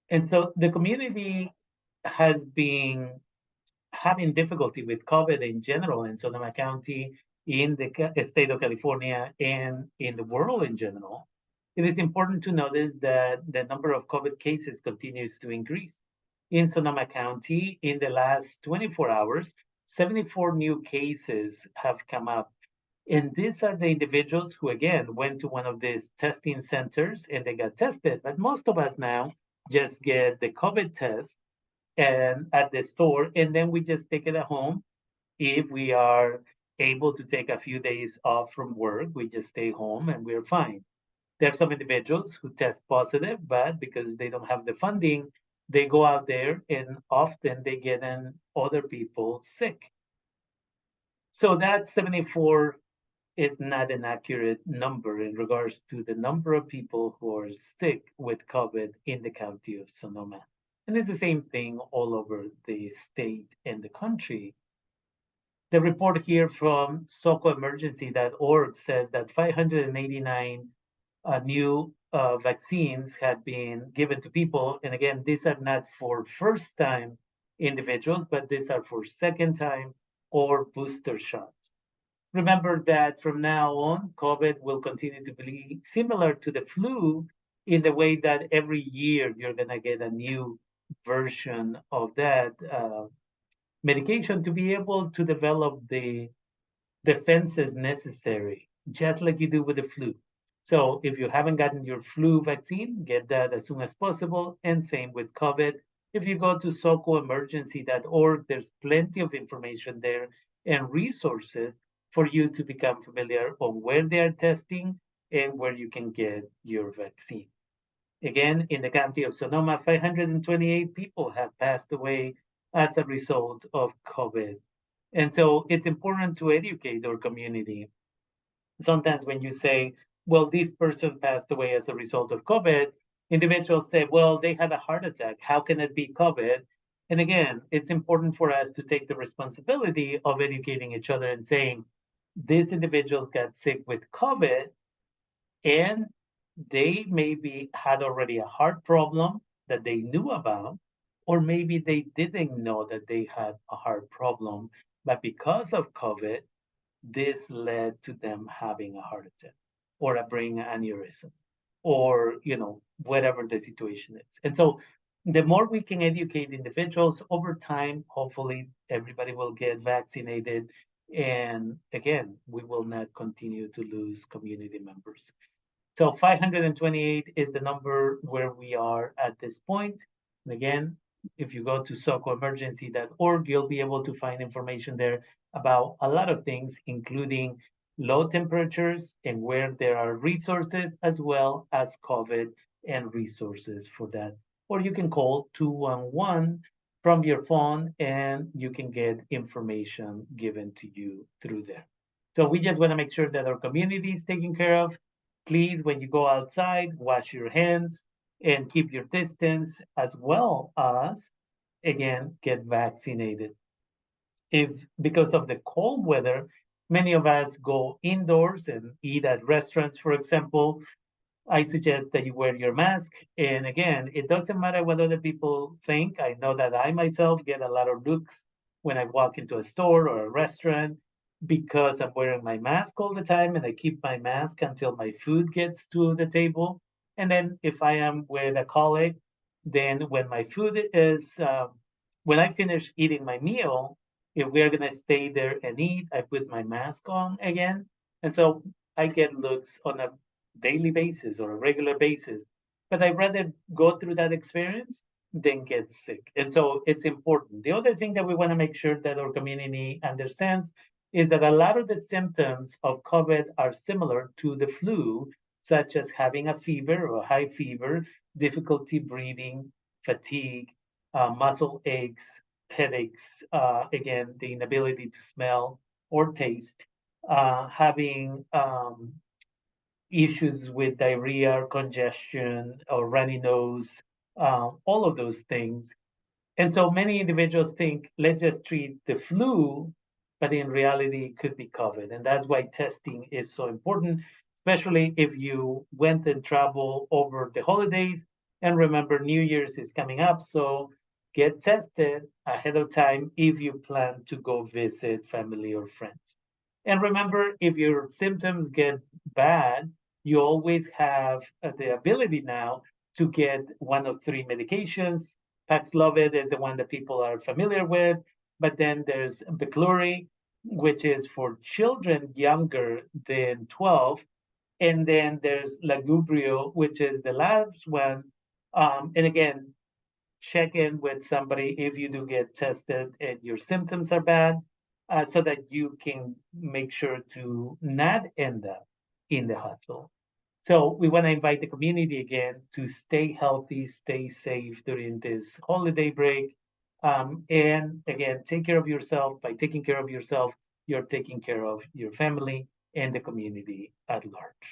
And so the community has been having difficulty with COVID in general in Sonoma County, in the state of California, and in the world in general. It is important to notice that the number of COVID cases continues to increase. In Sonoma County, in the last 24 hours, 74 new cases have come up. And these are the individuals who, again, went to one of these testing centers and they got tested. But most of us now just get the COVID test and at the store, and then we just take it at home. If we are able to take a few days off from work, we just stay home and we're fine. There are some individuals who test positive, but because they don't have the funding, they go out there and often they get in other people sick. So that 74 is not an accurate number in regards to the number of people who are sick with COVID in the county of Sonoma. And it's the same thing all over the state and the country. The report here from socoemergency.org says that 589 new vaccines have been given to people. And again, these are not for first time individuals, but these are for second time or booster shots. Remember that from now on, COVID will continue to be similar to the flu in the way that every year you're going to get a new version of that medication to be able to develop the defenses necessary, just like you do with the flu. So if you haven't gotten your flu vaccine, get that as soon as possible. And same with COVID. If you go to socoemergency.org, there's plenty of information there and resources for you to become familiar on where they are testing and where you can get your vaccine. Again, in the county of Sonoma, 528 people have passed away as a result of COVID. And so it's important to educate our community. Sometimes when you say, well, this person passed away as a result of COVID, individuals say, well, they had a heart attack. How can it be COVID? And again, it's important for us to take the responsibility of educating each other and saying, these individuals got sick with COVID and they maybe had already a heart problem that they knew about, or maybe they didn't know that they had a heart problem, but because of COVID, this led to them having a heart attack or a brain aneurysm or whatever the situation is. And so the more we can educate individuals over time, hopefully everybody will get vaccinated. And again, we will not continue to lose community members. So 528 is the number where we are at this point. And again, if you go to socoemergency.org, you'll be able to find information there about a lot of things, including low temperatures and where there are resources, as well as COVID and resources for that. Or you can call 211 from your phone and you can get information given to you through there. So we just want to make sure that our community is taken care of. Please, when you go outside, wash your hands and keep your distance, as well as, again, get vaccinated. If because of the cold weather, many of us go indoors and eat at restaurants, for example, I suggest that you wear your mask. And again, it doesn't matter what other people think. I know that I myself get a lot of looks when I walk into a store or a restaurant because I'm wearing my mask all the time and I keep my mask until my food gets to the table. And then if I am with a colleague, then when my food is, when I finish eating my meal, if we're going to stay there and eat, I put my mask on again. And so I get looks on a daily basis or a regular basis. But I'd rather go through that experience than get sick. And so it's important. The other thing that we want to make sure that our community understands is that a lot of the symptoms of COVID are similar to the flu, such as having a fever or a high fever, difficulty breathing, fatigue, muscle aches, headaches, again, the inability to smell or taste, having issues with diarrhea, congestion, or runny nose, all of those things. And so many individuals think, let's just treat the flu, but in reality, it could be COVID. And that's why testing is so important, especially if you went and traveled over the holidays And remember, New Year's is coming up, so get tested ahead of time if you plan to go visit family or friends. And remember, if your symptoms get bad, you always have the ability now to get one of three medications. Paxlovid is the one that people are familiar with, but then there's Bicluri, which is for children younger than 12, and then there's Lagubrio, which is the last one. And again, check in with somebody if you do get tested and your symptoms are bad, so that you can make sure to not end up in the hospital. So we want to invite the community again to stay healthy, stay safe during this holiday break. And again, take care of yourself. By taking care of yourself, you're taking care of your family and the community at large.